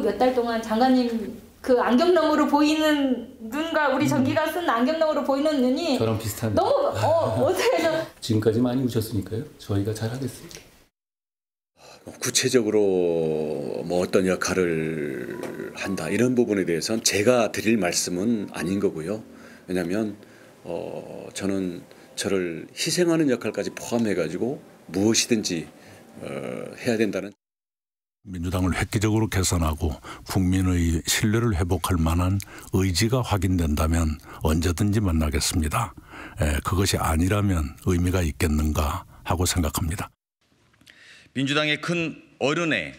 그 몇 달 동안 장관님 그 안경 너머로 보이는 눈과 우리 전기가 쓴 안경 너머로 보이는 눈이 저랑 비슷합니다. 너무 어떻게 해서 지금까지 많이 우셨으니까요. 저희가 잘하겠습니다. 구체적으로 뭐 어떤 역할을 한다 이런 부분에 대해서는 제가 드릴 말씀은 아닌 거고요. 왜냐하면 저는 저를 희생하는 역할까지 포함해가지고 무엇이든지 해야 된다는. 민주당을 획기적으로 개선하고 국민의 신뢰를 회복할 만한 의지가 확인된다면 언제든지 만나겠습니다. 그것이 아니라면 의미가 있겠는가 하고 생각합니다. 민주당의 큰 어른의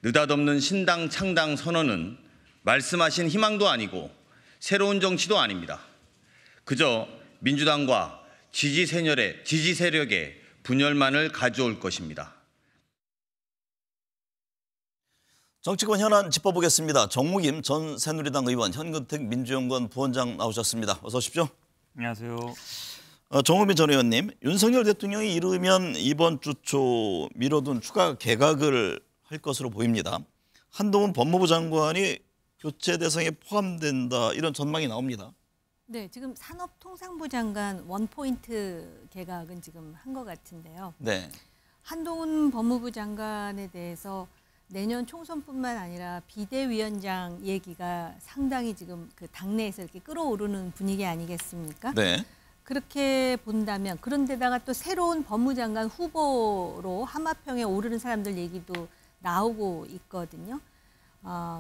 느닷없는 신당 창당 선언은 말씀하신 희망도 아니고 새로운 정치도 아닙니다. 그저 민주당과 지지 세력의 분열만을 가져올 것입니다. 정치권 현안 짚어보겠습니다. 정무김 전 새누리당 의원, 현근택 민주연구원 부원장 나오셨습니다. 어서 오십시오. 안녕하세요. 정우빈 전 의원님, 윤석열 대통령이 이르면 이번 주 초 미뤄둔 추가 개각을 할 것으로 보입니다. 한동훈 법무부 장관이 교체 대상에 포함된다 이런 전망이 나옵니다. 네, 지금 산업통상부 장관 원포인트 개각은 지금 한 것 같은데요. 네. 한동훈 법무부 장관에 대해서 내년 총선뿐만 아니라 비대위원장 얘기가 상당히 지금 그 당내에서 이렇게 끌어오르는 분위기 아니겠습니까? 네. 그렇게 본다면 그런데다가 또 새로운 법무장관 후보로 하마평에 오르는 사람들 얘기도 나오고 있거든요.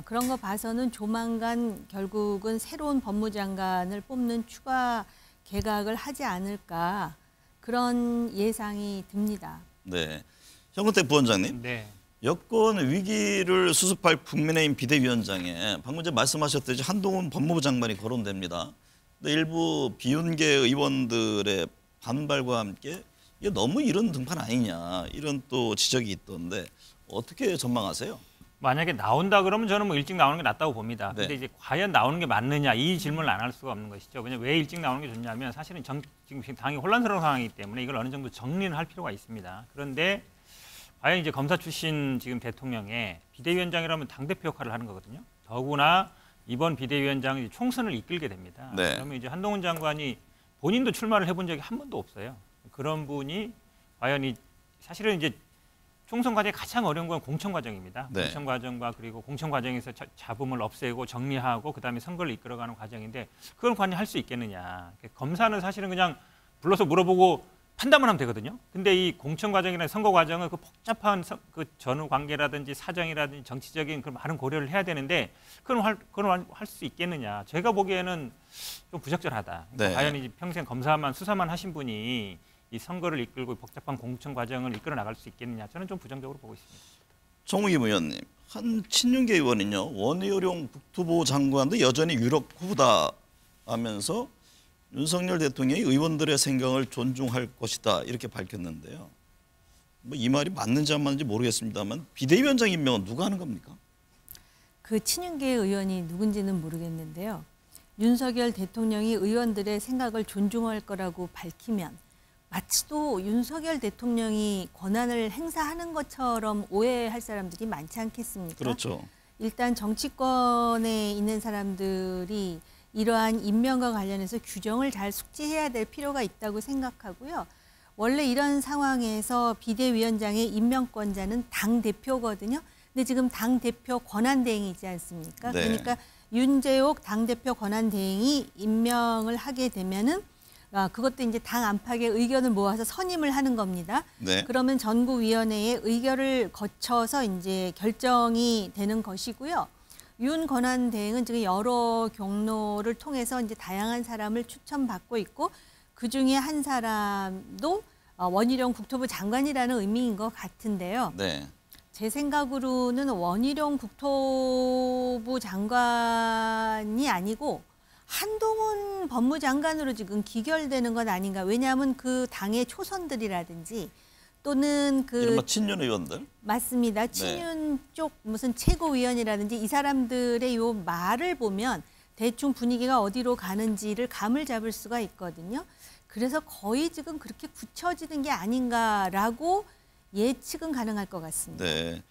그런 거 봐서는 조만간 결국은 새로운 법무장관을 뽑는 추가 개각을 하지 않을까 그런 예상이 듭니다. 네. 현근택 부원장님. 네. 여권 위기를 수습할 국민의힘 비대위원장에 방금 전에 말씀하셨듯이 한동훈 법무부 장관이 거론됩니다. 근데 일부 비윤계 의원들의 반발과 함께 이게 너무 이런 등판 아니냐 이런 또 지적이 있던데 어떻게 전망하세요? 만약에 나온다 그러면 저는 뭐 일찍 나오는 게 낫다고 봅니다. 네. 근데 이제 과연 나오는 게 맞느냐 이 질문을 안 할 수가 없는 것이죠. 그냥 왜 일찍 나오는 게 좋냐면 사실은 지금 당이 혼란스러운 상황이기 때문에 이걸 어느 정도 정리를 할 필요가 있습니다. 그런데 과연 이제 검사 출신 지금 대통령의 비대위원장이라면 당대표 역할을 하는 거거든요. 더구나 이번 비대위원장이 총선을 이끌게 됩니다. 네. 그러면 이제 한동훈 장관이 본인도 출마를 해본 적이 한 번도 없어요. 그런 분이 과연 사실은 이제 총선 과정이 가장 어려운 건 공천 과정입니다. 네. 공천 과정과 그리고 공천 과정에서 잡음을 없애고 정리하고 그다음에 선거를 이끌어가는 과정인데 그걸 과연 할 수 있겠느냐. 검사는 사실은 그냥 불러서 물어보고 판단만 하면 되거든요. 근데 이 공천 과정이나 선거 과정은 그 복잡한 그 전후 관계라든지 사정이라든지 정치적인 그 많은 고려를 해야 되는데 그건 할 수 있겠느냐. 제가 보기에는 좀 부적절하다. 네. 과연 이제 평생 수사만 하신 분이 이 선거를 이끌고 복잡한 공천 과정을 이끌어 나갈 수 있겠느냐. 저는 좀 부정적으로 보고 있습니다. 정우김 의원님, 한 친윤계 의원은요. 원희룡 국토부 장관도 여전히 유력 후보다 하면서 윤석열 대통령이 의원들의 생각을 존중할 것이다 이렇게 밝혔는데요. 뭐 이 말이 맞는지 안 맞는지 모르겠습니다만 비대위원장 임명은 누가 하는 겁니까? 그 친윤계 의원이 누군지는 모르겠는데요. 윤석열 대통령이 의원들의 생각을 존중할 거라고 밝히면 마치 또 윤석열 대통령이 권한을 행사하는 것처럼 오해할 사람들이 많지 않겠습니까? 그렇죠. 일단 정치권에 있는 사람들이 이러한 임명과 관련해서 규정을 잘 숙지해야 될 필요가 있다고 생각하고요. 원래 이런 상황에서 비대위원장의 임명권자는 당대표거든요. 근데 지금 당대표 권한대행이 있지 않습니까? 네. 그러니까 윤재옥 당대표 권한대행이 임명을 하게 되면은 그것도 이제 당 안팎의 의견을 모아서 선임을 하는 겁니다. 네. 그러면 전국위원회의 의결을 거쳐서 이제 결정이 되는 것이고요. 윤 권한대행은 지금 여러 경로를 통해서 이제 다양한 사람을 추천받고 있고 그 중에 한 사람도 원희룡 국토부 장관이라는 의미인 것 같은데요. 네. 제 생각으로는 원희룡 국토부 장관이 아니고 한동훈 법무장관으로 지금 기결되는 건 아닌가. 왜냐하면 그 당의 초선들이라든지 또는 이른바 친윤 의원들? 맞습니다. 친윤 쪽 무슨 최고위원이라든지 이 사람들의 요 말을 보면 대충 분위기가 어디로 가는지를 감을 잡을 수가 있거든요. 그래서 거의 지금 그렇게 굳혀지는 게 아닌가라고 예측은 가능할 것 같습니다. 네.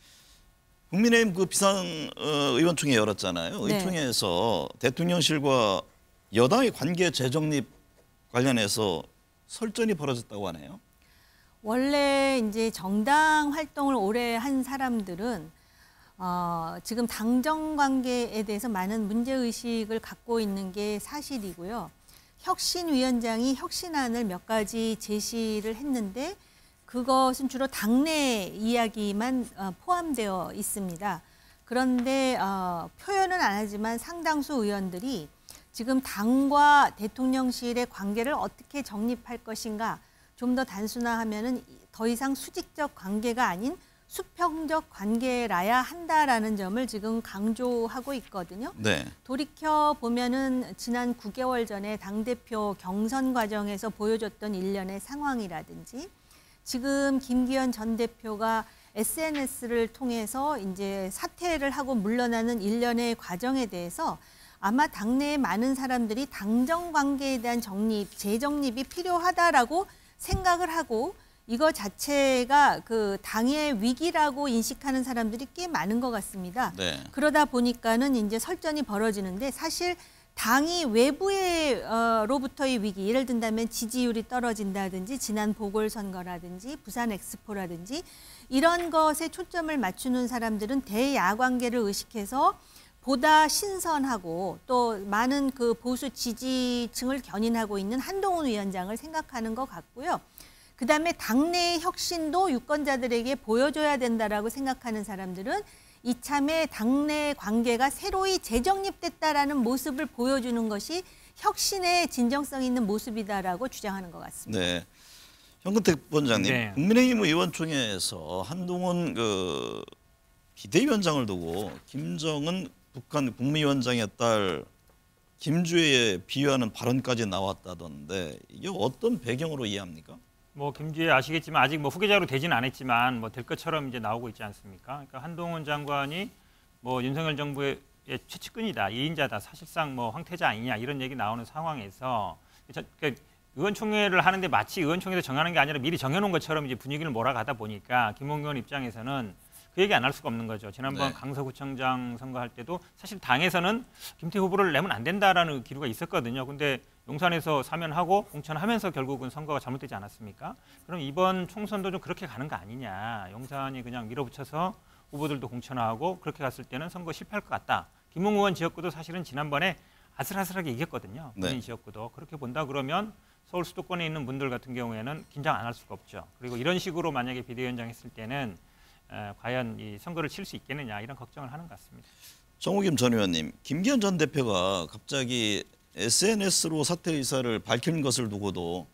국민의힘 그 비상의원총회 열었잖아요. 네. 이 총회에서 대통령실과 여당의 관계 재정립 관련해서 설전이 벌어졌다고 하네요. 원래 이제 정당 활동을 오래 한 사람들은 지금 당정 관계에 대해서 많은 문제 의식을 갖고 있는 게 사실이고요. 혁신위원장이 혁신안을 몇 가지 제시를 했는데 그것은 주로 당내 이야기만 포함되어 있습니다. 그런데 표현은 안 하지만 상당수 의원들이 지금 당과 대통령실의 관계를 어떻게 정립할 것인가, 좀 더 단순화하면은 더 이상 수직적 관계가 아닌 수평적 관계라야 한다라는 점을 지금 강조하고 있거든요. 네. 돌이켜 보면은 지난 9개월 전에 당대표 경선 과정에서 보여줬던 일련의 상황이라든지 지금 김기현 전 대표가 SNS를 통해서 이제 사퇴를 하고 물러나는 일련의 과정에 대해서 아마 당내의 많은 사람들이 당정 관계에 대한 정립, 재정립이 필요하다라고 생각을 하고 이거 자체가 그 당의 위기라고 인식하는 사람들이 꽤 많은 것 같습니다. 네. 그러다 보니까는 이제 설전이 벌어지는데 사실 당이 외부로부터의 위기, 예를 든다면 지지율이 떨어진다든지 지난 보궐선거라든지 부산 엑스포라든지 이런 것에 초점을 맞추는 사람들은 대야관계를 의식해서 보다 신선하고 또 많은 그 보수 지지층을 견인하고 있는 한동훈 위원장을 생각하는 것 같고요. 그다음에 당내의 혁신도 유권자들에게 보여줘야 된다라고 생각하는 사람들은 이참에 당내 관계가 새로이 재정립됐다라는 모습을 보여주는 것이 혁신의 진정성 있는 모습이다라고 주장하는 것 같습니다. 네. 현근택 원장님, 네. 국민의힘 의원총회에서 한동훈 그 비대위원장을 두고 김정은 북한 국무위원장의 딸 김주혜에 비유하는 발언까지 나왔다던데 이게 어떤 배경으로 이해합니까? 뭐 김주혜 아시겠지만 아직 뭐 후계자로 되지는 않았지만 뭐 될 것처럼 이제 나오고 있지 않습니까? 그러니까 한동훈 장관이 뭐 윤석열 정부의 최측근이다, 2인자다, 사실상 뭐 황태자 아니냐 이런 얘기 나오는 상황에서 그러니까 의원총회를 하는데 마치 의원총회에서 정하는 게 아니라 미리 정해놓은 것처럼 이제 분위기를 몰아가다 보니까 김홍규 의원 입장에서는 그 얘기 안 할 수가 없는 거죠. 지난번 네. 강서구청장 선거할 때도 사실 당에서는 김태 후보를 내면 안 된다라는 기류가 있었거든요. 근데 용산에서 사면하고 공천하면서 결국은 선거가 잘못되지 않았습니까? 그럼 이번 총선도 좀 그렇게 가는 거 아니냐. 용산이 그냥 밀어붙여서 후보들도 공천하고 그렇게 갔을 때는 선거 실패할 것 같다. 김홍 의원 지역구도 사실은 지난번에 아슬아슬하게 이겼거든요. 본인 네. 지역구도. 그렇게 본다 그러면 서울 수도권에 있는 분들 같은 경우에는 긴장 안 할 수가 없죠. 그리고 이런 식으로 만약에 비대위원장 했을 때는 과연 이 선거를 칠 수 있겠느냐 이런 걱정을 하는 것 같습니다. 정우김 전 의원님, 김기현 전 대표가 갑자기 SNS로 사퇴 의사를 밝힌 것을 두고도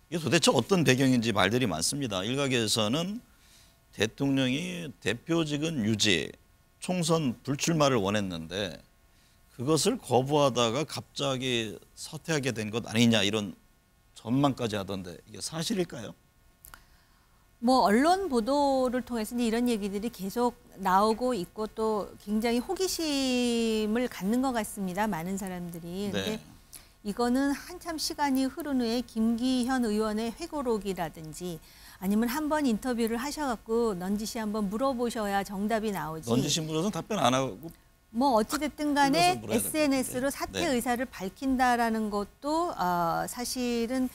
이게 도대체 어떤 배경인지 말들이 많습니다. 일각에서는 대통령이 대표직은 유지, 총선 불출마를 원했는데 그것을 거부하다가 갑자기 사퇴하게 된 것 아니냐 이런 전망까지 하던데 이게 사실일까요? 뭐 언론 보도를 통해서 이런 얘기들이 계속 나오고 있고 또 굉장히 호기심을 갖는 것 같습니다. 많은 사람들이. 근데 네. 이거는 한참 시간이 흐른 후에 김기현 의원의 회고록이라든지 아니면 한번 인터뷰를 하셔갖고 넌지시 한번 물어보셔야 정답이 나오지. 넌지시 물어서 답변 안 하고 뭐 어찌됐든 간에 물어야 될 SNS로 것 사퇴 같아요. 네. 의사를 밝힌다라는 것도 사실은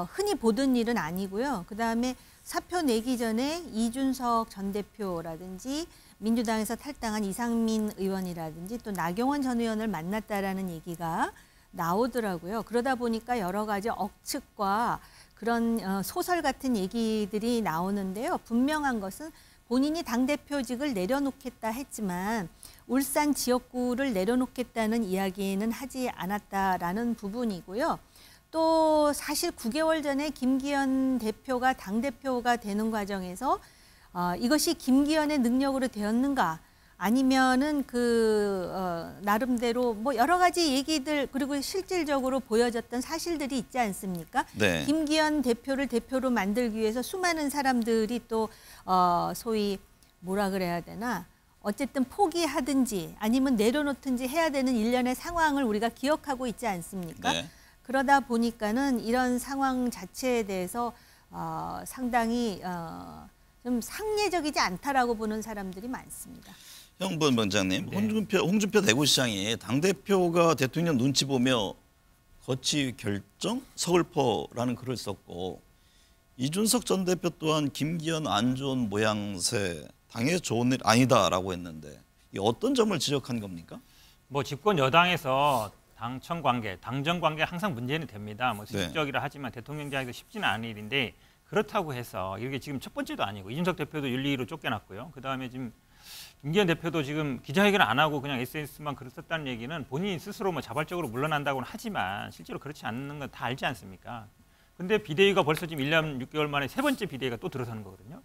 흔히 보던 일은 아니고요. 그다음에 사표 내기 전에 이준석 전 대표라든지 민주당에서 탈당한 이상민 의원이라든지 또 나경원 전 의원을 만났다라는 얘기가 나오더라고요. 그러다 보니까 여러 가지 억측과 그런 소설 같은 얘기들이 나오는데요. 분명한 것은 본인이 당대표직을 내려놓겠다 했지만 울산 지역구를 내려놓겠다는 이야기는 하지 않았다라는 부분이고요. 또 사실 9개월 전에 김기현 대표가 당대표가 되는 과정에서 이것이 김기현의 능력으로 되었는가 아니면은 나름대로 뭐 여러 가지 얘기들 그리고 실질적으로 보여졌던 사실들이 있지 않습니까? 네. 김기현 대표를 대표로 만들기 위해서 수많은 사람들이 또 소위 뭐라 그래야 되나 어쨌든 포기하든지 아니면 내려놓든지 해야 되는 일련의 상황을 우리가 기억하고 있지 않습니까? 네. 그러다 보니까는 이런 상황 자체에 대해서 상당히 좀 상례적이지 않다라고 보는 사람들이 많습니다. 형본 원장님, 네. 홍준표 대구시장이 당대표가 대통령 눈치 보며 거치 결정 서글퍼라는 글을 썼고 이준석 전 대표 또한 김기현 안 좋은 모양새 당에 좋은 일 아니다라고 했는데 이 어떤 점을 지적한 겁니까? 뭐 집권 여당에서 당청 관계, 당정 관계 항상 문제는 됩니다. 뭐 수직적이라 하지만 대통령제에서 쉽지는 않은 일인데 그렇다고 해서 이게 지금 첫 번째도 아니고 이준석 대표도 윤리위로 쫓겨났고요. 그다음에 지금 김기현 대표도 지금 기자회견 안 하고 그냥 SNS만 글을 썼다는 얘기는 본인 스스로 뭐 자발적으로 물러난다고는 하지만 실제로 그렇지 않는 건 다 알지 않습니까? 근데 비대위가 벌써 지금 1년 6개월 만에 세 번째 비대위가 또 들어서는 거거든요.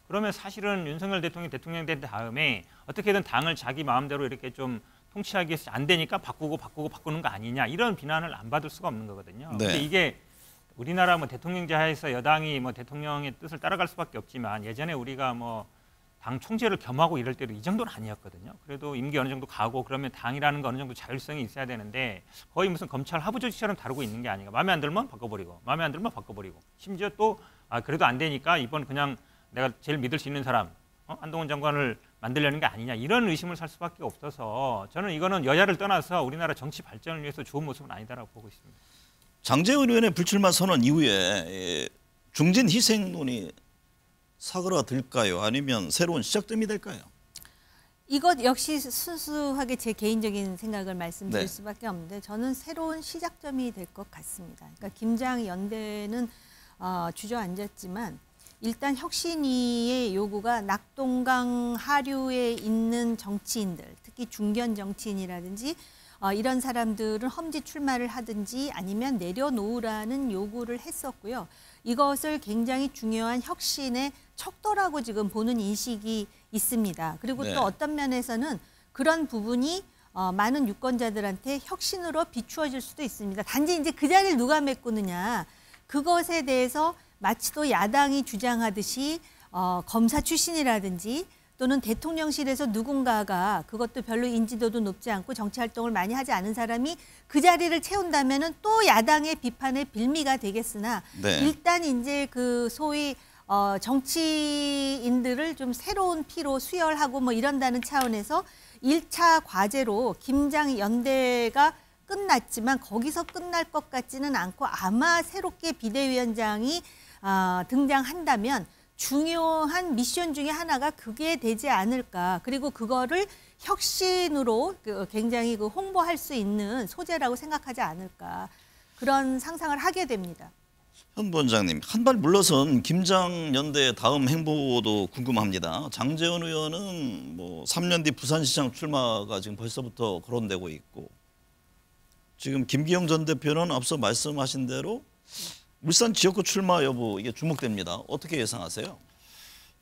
그러면 사실은 윤석열 대통령 된 다음에 어떻게든 당을 자기 마음대로 이렇게 좀 통치하기 위해서 안 되니까 바꾸는 거 아니냐 이런 비난을 안 받을 수가 없는 거거든요. 네. 근데 이게 우리나라 뭐 대통령제 하에서 여당이 뭐 대통령의 뜻을 따라갈 수밖에 없지만 예전에 우리가 뭐 당 총재를 겸하고 이럴 때도 이 정도는 아니었거든요. 그래도 임기 어느 정도 가고 그러면 당이라는 거 어느 정도 자율성이 있어야 되는데 거의 무슨 검찰 하부조직처럼 다루고 있는 게 아닌가. 마음에 안 들면 바꿔버리고 마음에 안 들면 바꿔버리고 심지어 또 그래도 안 되니까 이번 그냥 내가 제일 믿을 수 있는 사람 한동훈 장관을 만들려는 게 아니냐 이런 의심을 살 수밖에 없어서 저는 이거는 여야를 떠나서 우리나라 정치 발전을 위해서 좋은 모습은 아니다라고 보고 있습니다. 장제원 의원의 불출마 선언 이후에 중진 희생론이 사그라들까요? 아니면 새로운 시작점이 될까요? 이것 역시 순수하게 제 개인적인 생각을 말씀드릴 네. 수밖에 없는데 저는 새로운 시작점이 될 것 같습니다. 그러니까 김장 연대는 주저앉았지만 일단 혁신위의 요구가 낙동강 하류에 있는 정치인들, 특히 중견 정치인이라든지 이런 사람들은 험지 출마를 하든지 아니면 내려놓으라는 요구를 했었고요. 이것을 굉장히 중요한 혁신의 척도라고 지금 보는 인식이 있습니다. 그리고 네. 또 어떤 면에서는 그런 부분이 많은 유권자들한테 혁신으로 비추어질 수도 있습니다. 단지 이제 그 자리를 누가 메꾸느냐 그것에 대해서 마치 또 야당이 주장하듯이 검사 출신이라든지 또는 대통령실에서 누군가가 그것도 별로 인지도도 높지 않고 정치 활동을 많이 하지 않은 사람이 그 자리를 채운다면은 또 야당의 비판의 빌미가 되겠으나 네. 일단 이제 그 소위 정치인들을 좀 새로운 피로 수혈하고 뭐 이런다는 차원에서 1차 과제로 김장 연대가 끝났지만 거기서 끝날 것 같지는 않고 아마 새롭게 비대위원장이 등장한다면 중요한 미션 중에 하나가 그게 되지 않을까. 그리고 그거를 혁신으로 굉장히 홍보할 수 있는 소재라고 생각하지 않을까. 그런 상상을 하게 됩니다. 현 원장님, 한 발 물러선 김장연대 다음 행보도 궁금합니다. 장제원 의원은 뭐 3년 뒤 부산시장 출마가 지금 벌써부터 거론되고 있고 지금 김기영 전 대표는 앞서 말씀하신 대로 울산 지역구 출마 여부 이게 주목됩니다. 어떻게 예상하세요?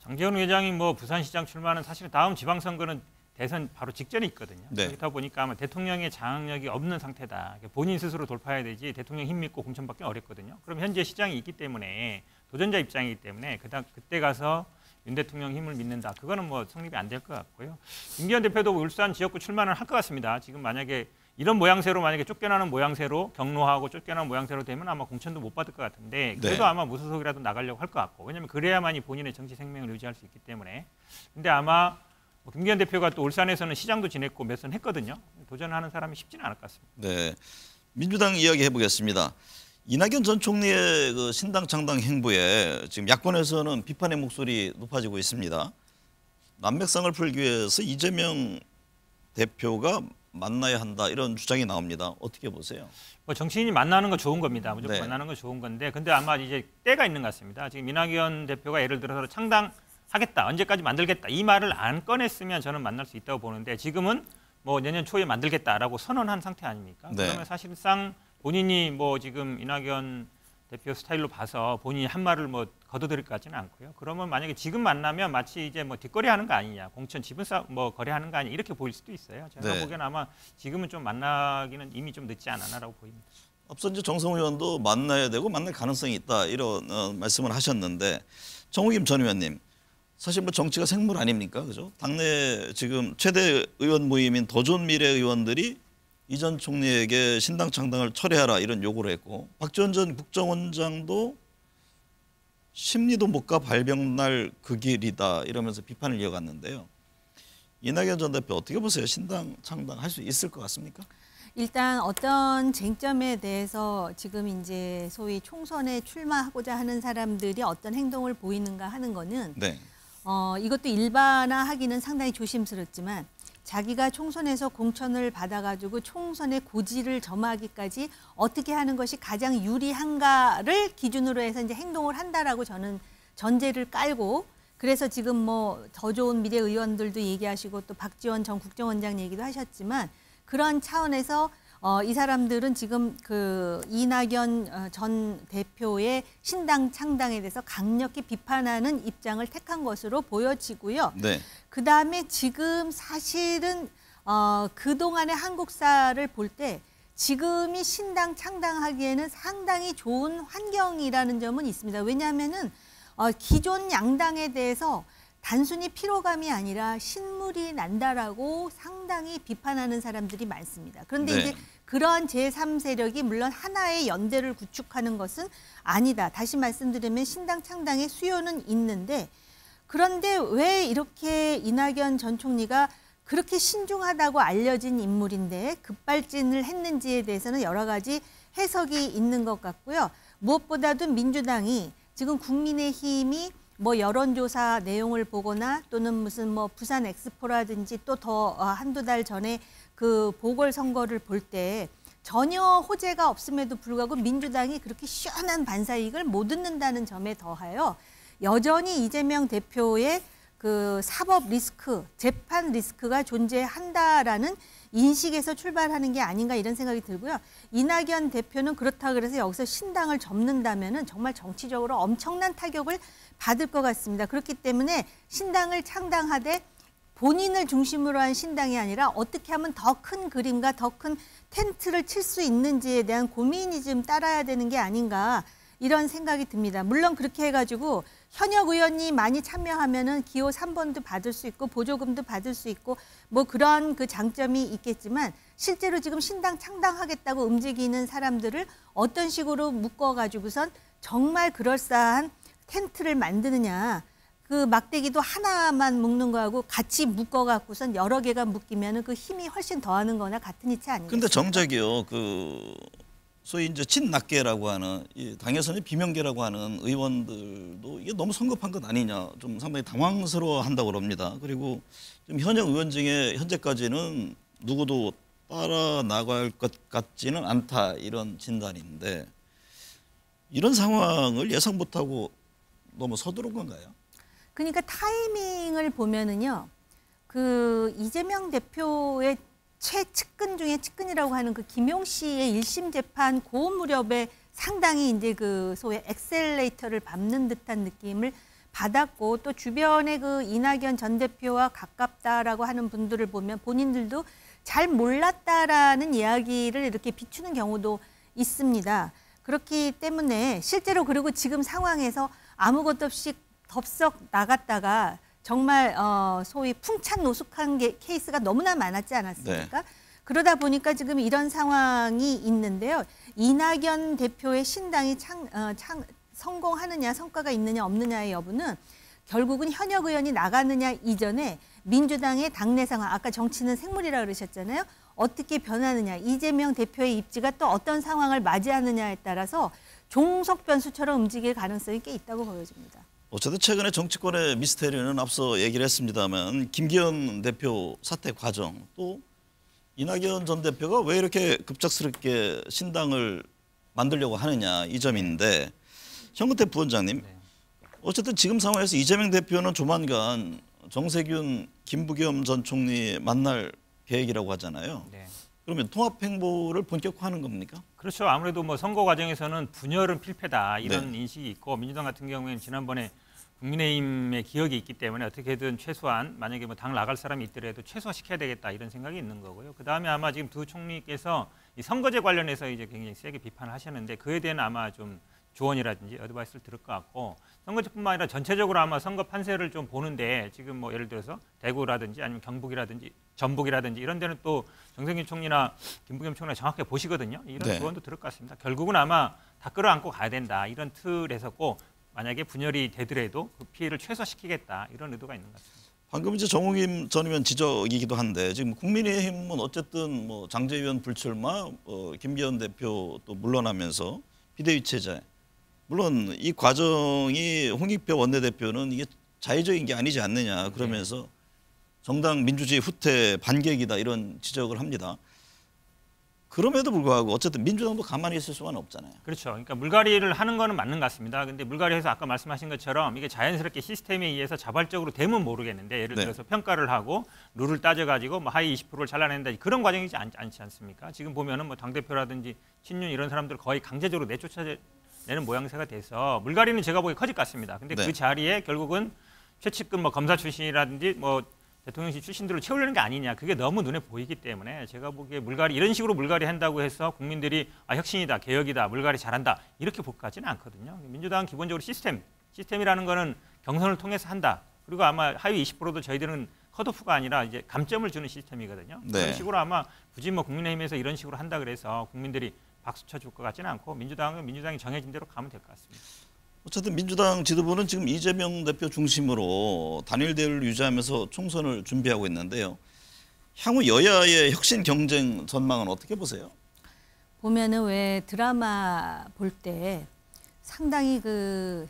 장제원 회장이 뭐 부산시장 출마는 사실은 다음 지방선거는 대선 바로 직전에 있거든요. 네. 그렇다 보니까 아마 대통령의 장악력이 없는 상태다. 본인 스스로 돌파해야 되지 대통령 힘 믿고 공천받기 어렵거든요. 그럼 현재 시장이 있기 때문에 도전자 입장이기 때문에 그때 가서 윤 대통령 힘을 믿는다. 그거는 뭐 성립이 안 될 것 같고요. 김기현 대표도 울산 지역구 출마는 할 것 같습니다. 지금 만약에 이런 모양새로 만약에 쫓겨나는 모양새로 경로하고 쫓겨나는 모양새로 되면 아마 공천도 못 받을 것 같은데 그래도 네. 아마 무소속이라도 나가려고 할 것 같고 왜냐하면 그래야만이 본인의 정치 생명을 유지할 수 있기 때문에 근데 아마 김기현 대표가 또 울산에서는 시장도 지냈고 몇 선 했거든요. 도전하는 사람이 쉽지는 않을 것 같습니다. 네, 민주당 이야기 해보겠습니다. 이낙연 전 총리의 그 신당 창당 행보에 지금 야권에서는 비판의 목소리 높아지고 있습니다. 난맥상을 풀기 위해서 이재명 대표가 만나야 한다 이런 주장이 나옵니다. 어떻게 보세요? 뭐 정치인이 만나는 건 좋은 겁니다. 무조건 네. 만나는 건 좋은 건데 근데 아마 이제 때가 있는 것 같습니다. 지금 이낙연 대표가 예를 들어서 창당하겠다, 언제까지 만들겠다 이 말을 안 꺼냈으면 저는 만날 수 있다고 보는데 지금은 뭐 내년 초에 만들겠다라고 선언한 상태 아닙니까? 네. 그러면 사실상 본인이 뭐 지금 이낙연 대표 스타일로 봐서 본인이 한 말을 뭐 거둬들일 것 같지는 않고요. 그러면 만약에 지금 만나면 마치 이제 뭐 뒷거래하는 거 아니냐, 공천 지분 뭐 거래하는 거 아니냐 이렇게 보일 수도 있어요. 제가 네. 보기에는 아마 지금은 좀 만나기는 이미 좀 늦지 않았나라고 보입니다. 앞서 이제 정성 의원도 만나야 되고 만날 가능성이 있다 이런 말씀을 하셨는데 정우김 전 의원님 사실 뭐 정치가 생물 아닙니까, 그죠? 당내 지금 최대 의원 모임인 더존미래 의원들이 이 전 총리에게 신당 창당을 철회하라 이런 요구를 했고 박지원 전 국정원장도 심리도 못 가 발병날 그 길이다 이러면서 비판을 이어갔는데요. 이낙연 전 대표 어떻게 보세요? 신당 창당할 수 있을 것 같습니까? 일단 어떤 쟁점에 대해서 지금 이제 소위 총선에 출마하고자 하는 사람들이 어떤 행동을 보이는가 하는 거는 네. 이것도 일반화하기는 상당히 조심스럽지만 자기가 총선에서 공천을 받아가지고 총선의 고지를 점하기까지 어떻게 하는 것이 가장 유리한가를 기준으로 해서 이제 행동을 한다라고 저는 전제를 깔고 그래서 지금 뭐 더 좋은 미래 의원들도 얘기하시고 또 박지원 전 국정원장 얘기도 하셨지만 그런 차원에서 이 사람들은 지금 그 이낙연 전 대표의 신당 창당에 대해서 강력히 비판하는 입장을 택한 것으로 보여지고요. 네. 그다음에 지금 사실은 그동안의 한국사를 볼 때 지금이 신당 창당하기에는 상당히 좋은 환경이라는 점은 있습니다. 왜냐하면은 기존 양당에 대해서 단순히 피로감이 아니라 신물이 난다라고 상당히 비판하는 사람들이 많습니다. 그런데 네. 이제 그러한 제3세력이 물론 하나의 연대를 구축하는 것은 아니다. 다시 말씀드리면 신당 창당의 수요는 있는데 그런데 왜 이렇게 이낙연 전 총리가 그렇게 신중하다고 알려진 인물인데 급발진을 했는지에 대해서는 여러 가지 해석이 있는 것 같고요. 무엇보다도 민주당이 지금 국민의힘이 뭐 여론조사 내용을 보거나 또는 무슨 뭐 부산 엑스포라든지 또 더 한두 달 전에 그 보궐선거를 볼 때 전혀 호재가 없음에도 불구하고 민주당이 그렇게 시원한 반사이익을 못 얻는다는 점에 더하여 여전히 이재명 대표의 그 사법 리스크, 재판 리스크가 존재한다라는 인식에서 출발하는 게 아닌가 이런 생각이 들고요. 이낙연 대표는 그렇다 그래서 여기서 신당을 접는다면은 정말 정치적으로 엄청난 타격을 받을 것 같습니다. 그렇기 때문에 신당을 창당하되 본인을 중심으로 한 신당이 아니라 어떻게 하면 더 큰 그림과 더 큰 텐트를 칠 수 있는지에 대한 고민이 좀 따라야 되는 게 아닌가 이런 생각이 듭니다. 물론 그렇게 해가지고 현역 의원이 많이 참여하면은 기호 3번도 받을 수 있고 보조금도 받을 수 있고 뭐 그런 그 장점이 있겠지만 실제로 지금 신당 창당하겠다고 움직이는 사람들을 어떤 식으로 묶어가지고선 정말 그럴싸한 텐트를 만드느냐. 그 막대기도 하나만 묶는 거하고 같이 묶어갖고선 여러 개가 묶이면은 그 힘이 훨씬 더하는 거나 같은 이치 아니겠습니까? 근데 정작이요. 그 소위 이제 친낙계라고 하는 이 당에서는 비명계라고 하는 의원들도 이게 너무 성급한 것 아니냐 좀 상당히 당황스러워한다고 그럽니다. 그리고 좀 현역 의원 중에 현재까지는 누구도 따라 나갈 것 같지는 않다 이런 진단인데 이런 상황을 예상 못하고 너무 서두른 건가요? 그러니까 타이밍을 보면은요, 그 이재명 대표의 최측근 중에 측근이라고 하는 그 김용 씨의 1심 재판 그 무렵에 상당히 이제 그 소위 엑셀레이터를 밟는 듯한 느낌을 받았고 또 주변에 그 이낙연 전 대표와 가깝다라고 하는 분들을 보면 본인들도 잘 몰랐다라는 이야기를 이렇게 비추는 경우도 있습니다. 그렇기 때문에 실제로 그리고 지금 상황에서 아무것도 없이 덥석 나갔다가 정말 소위 풍찬노숙한 케이스가 너무나 많았지 않았습니까? 네. 그러다 보니까 지금 이런 상황이 있는데요. 이낙연 대표의 신당이 성공하느냐 성과가 있느냐 없느냐의 여부는 결국은 현역 의원이 나가느냐 이전에 민주당의 당내 상황, 아까 정치는 생물이라고 그러셨잖아요. 어떻게 변하느냐, 이재명 대표의 입지가 또 어떤 상황을 맞이하느냐에 따라서 종속 변수처럼 움직일 가능성이 꽤 있다고 보여집니다. 어쨌든 최근에 정치권의 미스테리는 앞서 얘기를 했습니다만 김기현 대표 사퇴 과정 또 이낙연 전 대표가 왜 이렇게 급작스럽게 신당을 만들려고 하느냐 이 점인데 현근태 부원장님 어쨌든 지금 상황에서 이재명 대표는 조만간 정세균, 김부겸 전 총리 만날 계획이라고 하잖아요. 네. 그러면 통합 행보를 본격화하는 겁니까? 그렇죠. 아무래도 뭐 선거 과정에서는 분열은 필패다 이런 인식이 있고 민주당 같은 경우에는 지난번에 국민의힘의 기억이 있기 때문에 어떻게든 최소한 만약에 뭐 당 나갈 사람이 있더라도 최소화시켜야 되겠다 이런 생각이 있는 거고요. 그 다음에 아마 지금 두 총리께서 이 선거제 관련해서 이제 굉장히 세게 비판을 하셨는데 그에 대한 아마 좀 조언이라든지 어드바이스를 들을 것 같고 선거제뿐만 아니라 전체적으로 아마 선거 판세를 좀 보는데 지금 뭐 예를 들어서 대구라든지 아니면 경북이라든지 전북이라든지 이런 데는 또 정세균 총리나 김부겸 총리가 정확하게 보시거든요. 이런 조언도 들을 것 같습니다. 결국은 아마 다 끌어안고 가야 된다 이런 틀에서 꼭 만약에 분열이 되더라도 그 피해를 최소화시키겠다 이런 의도가 있는 것 같습니다. 방금 이제 정우김 전 의원 지적이기도 한데 지금 국민의힘은 어쨌든 뭐 장제위원 불출마, 김기현 대표 또 물러나면서 비대위 체제. 물론 이 과정이 홍익표 원내대표는 이게 자의적인 게 아니지 않느냐 그러면서 정당 민주주의 후퇴 반격이다 이런 지적을 합니다. 그럼에도 불구하고 어쨌든 민주당도 가만히 있을 수는 없잖아요. 그렇죠. 그러니까 물갈이를 하는 거는 맞는 것 같습니다. 근데 물갈이해서 아까 말씀하신 것처럼 이게 자연스럽게 시스템에 의해서 자발적으로 되면 모르겠는데 예를 들어서 평가를 하고 룰을 따져가지고 뭐 하위 20%를 잘라낸다 이런 과정이지 않지 않습니까? 지금 보면은 뭐 당대표라든지 친윤 이런 사람들 거의 강제적으로 내쫓아내는 모양새가 돼서 물갈이는 제가 보기에 커질 것 같습니다. 근데 그 자리에 결국은 최측근 뭐 검사 출신이라든지 뭐 대통령실 출신들을 채우려는 게 아니냐. 그게 너무 눈에 보이기 때문에 제가 보기에 물갈이 이런 식으로 물갈이 한다고 해서 국민들이 혁신이다, 개혁이다, 물갈이 잘한다 이렇게 볼 것 같지는 않거든요. 민주당은 기본적으로 시스템이라는 거는 경선을 통해서 한다. 그리고 아마 하위 20%도 저희들은 컷오프가 아니라 이제 감점을 주는 시스템이거든요. 그런 식으로 아마 굳이 뭐 국민의힘에서 이런 식으로 한다 그래서 국민들이 박수 쳐줄 것 같지는 않고 민주당이 정해진 대로 가면 될 것 같습니다. 어쨌든 민주당 지도부는 지금 이재명 대표 중심으로 단일 대우를 유지하면서 총선을 준비하고 있는데요. 향후 여야의 혁신 경쟁 전망은 어떻게 보세요? 보면은 왜 드라마 볼 때 상당히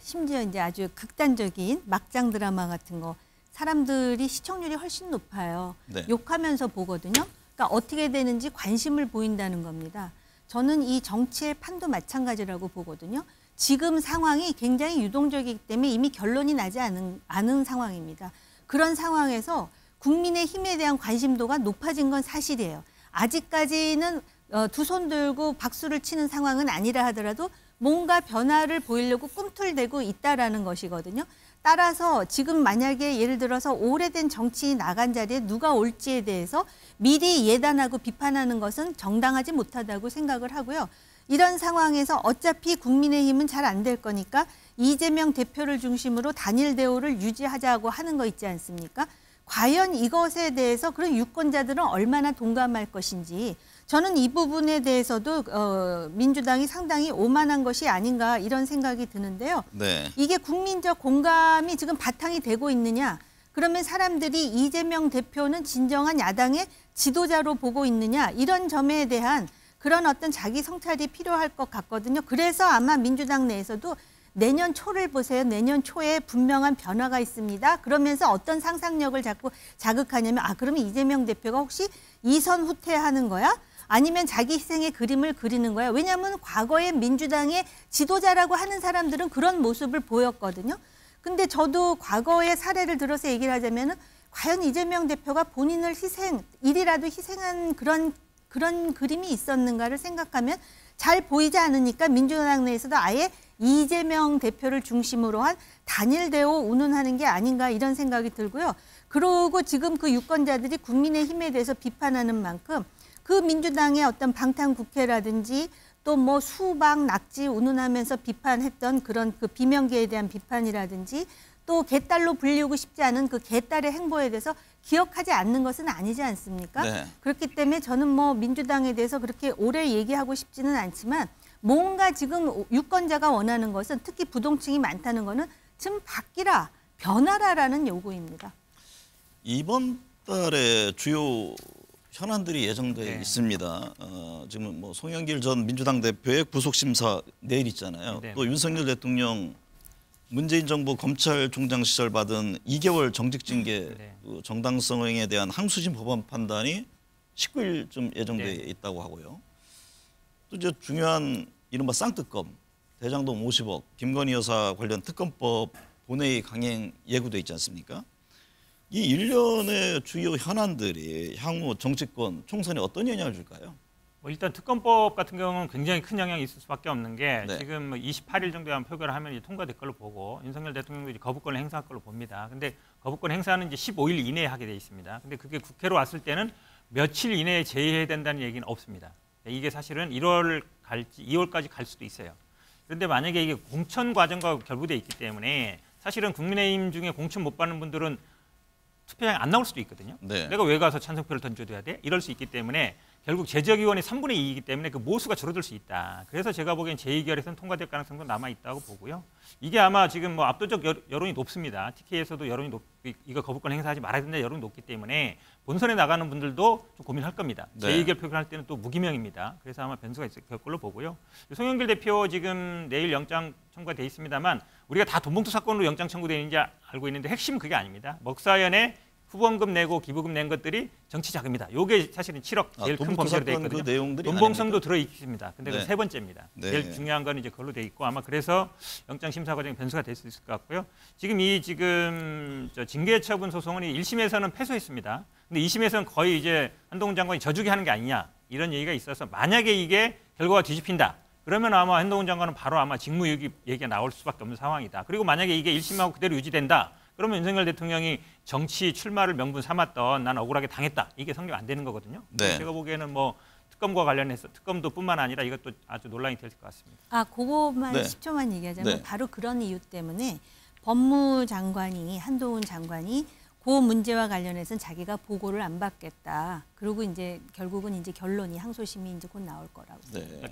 심지어 이제 아주 극단적인 막장 드라마 같은 거 사람들이 시청률이 훨씬 높아요. 욕하면서 보거든요. 그러니까 어떻게 되는지 관심을 보인다는 겁니다. 저는 이 정치의 판도 마찬가지라고 보거든요. 지금 상황이 굉장히 유동적이기 때문에 이미 결론이 나지 않은 상황입니다. 그런 상황에서 국민의힘에 대한 관심도가 높아진 건 사실이에요. 아직까지는 두 손 들고 박수를 치는 상황은 아니라 하더라도 뭔가 변화를 보이려고 꿈틀대고 있다라는 것이거든요. 따라서 지금 만약에 예를 들어서 오래된 정치인이 나간 자리에 누가 올지에 대해서 미리 예단하고 비판하는 것은 정당하지 못하다고 생각을 하고요. 이런 상황에서 어차피 국민의힘은 잘 안 될 거니까 이재명 대표를 중심으로 단일 대우를 유지하자고 하는 거 있지 않습니까? 과연 이것에 대해서 그런 유권자들은 얼마나 동감할 것인지 저는 이 부분에 대해서도 민주당이 상당히 오만한 것이 아닌가 이런 생각이 드는데요. 이게 국민적 공감이 지금 바탕이 되고 있느냐? 그러면 사람들이 이재명 대표는 진정한 야당의 지도자로 보고 있느냐? 이런 점에 대한 그런 어떤 자기 성찰이 필요할 것 같거든요. 그래서 아마 민주당 내에서도 내년 초를 보세요. 내년 초에 분명한 변화가 있습니다. 그러면서 어떤 상상력을 자꾸 자극하냐면 그러면 이재명 대표가 혹시 이선 후퇴하는 거야? 아니면 자기 희생의 그림을 그리는 거야? 왜냐하면 과거에 민주당의 지도자라고 하는 사람들은 그런 모습을 보였거든요. 근데 저도 과거의 사례를 들어서 얘기를 하자면은 과연 이재명 대표가 본인을 일이라도 희생한 그런 그림이 있었는가를 생각하면 잘 보이지 않으니까 민주당 내에서도 아예 이재명 대표를 중심으로 한 단일 대우 운운하는 게 아닌가 이런 생각이 들고요. 그리고 지금 그 유권자들이 국민의힘에 대해서 비판하는 만큼 그 민주당의 어떤 방탄국회라든지 또 뭐 수박, 낙지 운운하면서 비판했던 그런 그 비명계에 대한 비판이라든지 또 개딸로 불리우고 싶지 않은 그 개딸의 행보에 대해서 기억하지 않는 것은 아니지 않습니까? 그렇기 때문에 저는 뭐 민주당에 대해서 그렇게 오래 얘기하고 싶지는 않지만 뭔가 지금 유권자가 원하는 것은 특히 부동층이 많다는 거는 좀 바뀌라, 변화라라는 요구입니다. 이번 달에 주요 현안들이 예정돼 있습니다. 지금 뭐 송영길 전 민주당 대표의 구속심사 내일 있잖아요. 또 윤석열 대통령 문재인 정부 검찰총장 시절 받은 2개월 정직징계 그 정당성에 대한 항소심 법원 판단이 19일쯤 예정돼 있다고 하고요. 또 이제 중요한 이른바 쌍특검, 대장동 50억, 김건희 여사 관련 특검법 본회의 강행 예고돼 있지 않습니까? 이 일련의 주요 현안들이 향후 정치권 총선에 어떤 영향을 줄까요? 일단 특검법 같은 경우는 굉장히 큰 영향이 있을 수밖에 없는 게 지금 28일 정도에 한 표결을 하면 이제 통과될 걸로 보고 윤석열 대통령도 이제 거부권을 행사할 걸로 봅니다. 근데 거부권 행사는 이제 15일 이내에 하게 돼 있습니다. 근데 그게 국회로 왔을 때는 며칠 이내에 제의해야 된다는 얘기는 없습니다. 이게 사실은 1월 갈지 2월까지 갈 수도 있어요. 그런데 만약에 이게 공천 과정과 결부돼 있기 때문에 사실은 국민의힘 중에 공천 못 받는 분들은 투표장에 안 나올 수도 있거든요. 내가 왜 가서 찬성표를 던져줘야 돼? 이럴 수 있기 때문에 결국 재적의원이 3분의 2이기 때문에 그 모수가 줄어들 수 있다. 그래서 제가 보기엔 제2결에서는 통과될 가능성도 남아 있다고 보고요. 이게 아마 지금 뭐 압도적 여론이 높습니다. TK에서도 여론이 이거 거부권 행사하지 말아야 된다 여론이 높기 때문에 본선에 나가는 분들도 좀 고민할 겁니다. 네. 제2결 표결할 때는 또 무기명입니다. 그래서 아마 변수가 있을 걸로 보고요. 송영길 대표 지금 내일 영장 청구가 돼 있습니다만 우리가 다 돈봉투 사건으로 영장 청구되어 있는지 알고 있는데 핵심은 그게 아닙니다. 먹사연에 후원금 내고 기부금 낸 것들이 정치 자금이다. 요게 사실은 7억 제일 큰 범죄로 돼 있거든요. 그 내용들이 돈봉성도 들어 있습니다. 근데 네. 그 세 번째입니다. 네. 제일 중요한 건 이제 그걸로 돼 있고 아마 그래서 영장 심사 과정이 변수가 될 수 있을 것 같고요. 지금 저 징계 처분 소송은 1심에서는 패소했습니다. 근데 2심에서는 거의 이제 한동훈 장관이 져주기 하는 게 아니냐 이런 얘기가 있어서 만약에 이게 결과가 뒤집힌다. 그러면 아마 한동훈 장관은 바로 아마 직무유기 얘기가 나올 수밖에 없는 상황이다. 그리고 만약에 이게 1심하고 그대로 유지된다. 그러면 윤석열 대통령이 정치 출마를 명분 삼았던 난 억울하게 당했다. 이게 성립 안 되는 거거든요. 네. 제가 보기에는 뭐 특검과 관련해서 특검도 뿐만 아니라 이것도 아주 논란이 될 것 같습니다. 그거만 네. 10초만 얘기하자면 네. 바로 그런 이유 때문에 법무장관이 한동훈 장관이 그 문제와 관련해서는 자기가 보고를 안 받겠다. 그리고 이제 결국은 이제 결론이 항소심이 이제 곧 나올 거라고. 네.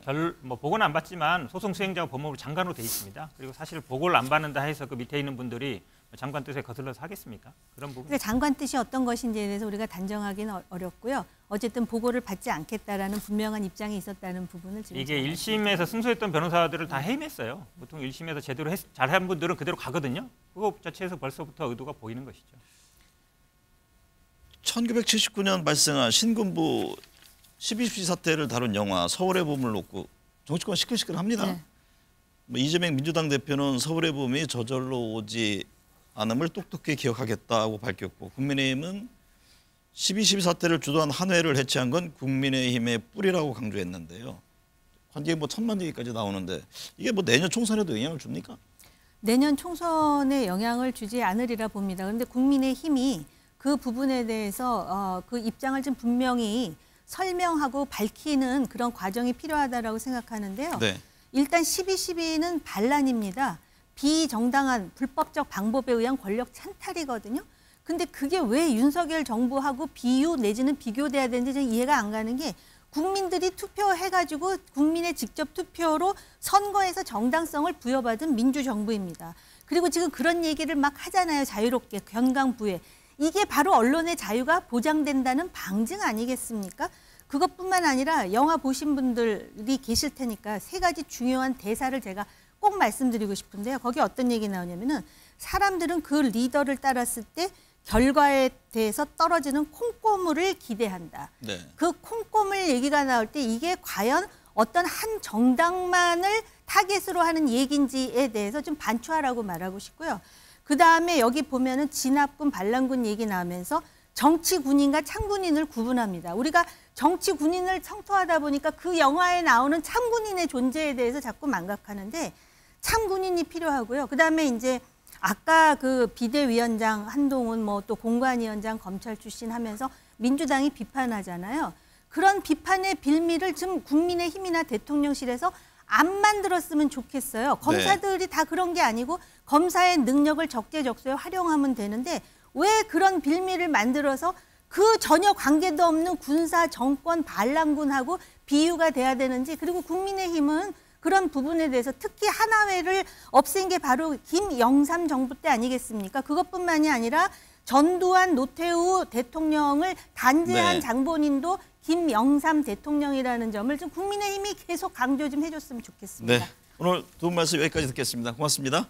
뭐 보고는 안 받지만 소송 수행자가 법무부 장관으로 돼 있습니다. 그리고 사실 보고를 안 받는다 해서 그 밑에 있는 분들이 장관 뜻에 거슬러서 하겠습니까? 그런 부분. 근데 장관 뜻이 어떤 것인지에 대해서 우리가 단정하기는 어렵고요. 어쨌든 보고를 받지 않겠다라는 분명한 입장이 있었다는 부분을 지금 이게 1심에서 승소했던 변호사들을 다 해임했어요. 보통 1심에서 제대로 잘한 분들은 그대로 가거든요. 그거 자체에서 벌써부터 의도가 보이는 것이죠. 1979년 발생한 신군부 12.12 사태를 다룬 영화 서울의 봄을 놓고 정치권 시끌시끌합니다. 네. 뭐 이재명 민주당 대표는 서울의 봄이 저절로 오지 않음을 똑똑히 기억하겠다고 밝혔고 국민의힘은 12.12 사태를 주도한 한회를 해체한 건 국민의힘의 뿌리라고 강조했는데요. 관계에 뭐 천만 얘기까지 나오는데 이게 뭐 내년 총선에도 영향을 줍니까? 내년 총선에 영향을 주지 않으리라 봅니다. 그런데 국민의힘이 그 부분에 대해서 그 입장을 좀 분명히 설명하고 밝히는 그런 과정이 필요하다라고 생각하는데요. 네. 일단 12.12는 반란입니다. 비정당한 불법적 방법에 의한 권력 찬탈이거든요. 근데 그게 왜 윤석열 정부하고 비유 내지는 비교돼야 되는지 저는 이해가 안 가는 게 국민들이 투표해가지고 국민의 직접 투표로 선거에서 정당성을 부여받은 민주정부입니다. 그리고 지금 그런 얘기를 막 하잖아요. 자유롭게 견강부회. 이게 바로 언론의 자유가 보장된다는 방증 아니겠습니까? 그것뿐만 아니라 영화 보신 분들이 계실 테니까 세 가지 중요한 대사를 제가 꼭 말씀드리고 싶은데요. 거기 어떤 얘기 나오냐면은 사람들은 그 리더를 따랐을 때 결과에 대해서 떨어지는 콩고물을 기대한다. 네. 그 콩고물 얘기가 나올 때 이게 과연 어떤 한 정당만을 타겟으로 하는 얘기인지에 대해서 좀 반추하라고 말하고 싶고요. 그다음에 여기 보면은 진압군, 반란군 얘기 나오면서 정치 군인과 참군인을 구분합니다. 우리가 정치 군인을 성토하다 보니까 그 영화에 나오는 참군인의 존재에 대해서 자꾸 망각하는데 참군인이 필요하고요. 그다음에 이제 아까 그 비대위원장 한동훈 뭐 또 공관위원장 검찰 출신 하면서 민주당이 비판하잖아요. 그런 비판의 빌미를 좀 국민의힘이나 대통령실에서 안 만들었으면 좋겠어요. 검사들이 다 그런 게 아니고 검사의 능력을 적재적소에 활용하면 되는데 왜 그런 빌미를 만들어서 그 전혀 관계도 없는 군사 정권 반란군하고 비유가 돼야 되는지 그리고 국민의힘은 그런 부분에 대해서 특히 하나회를 없앤 게 바로 김영삼 정부 때 아니겠습니까? 그것뿐만이 아니라 전두환 노태우 대통령을 단죄한 네. 장본인도 김영삼 대통령이라는 점을 좀 국민의힘이 계속 강조 좀 해줬으면 좋겠습니다. 네. 오늘 두 분 말씀 여기까지 듣겠습니다. 고맙습니다.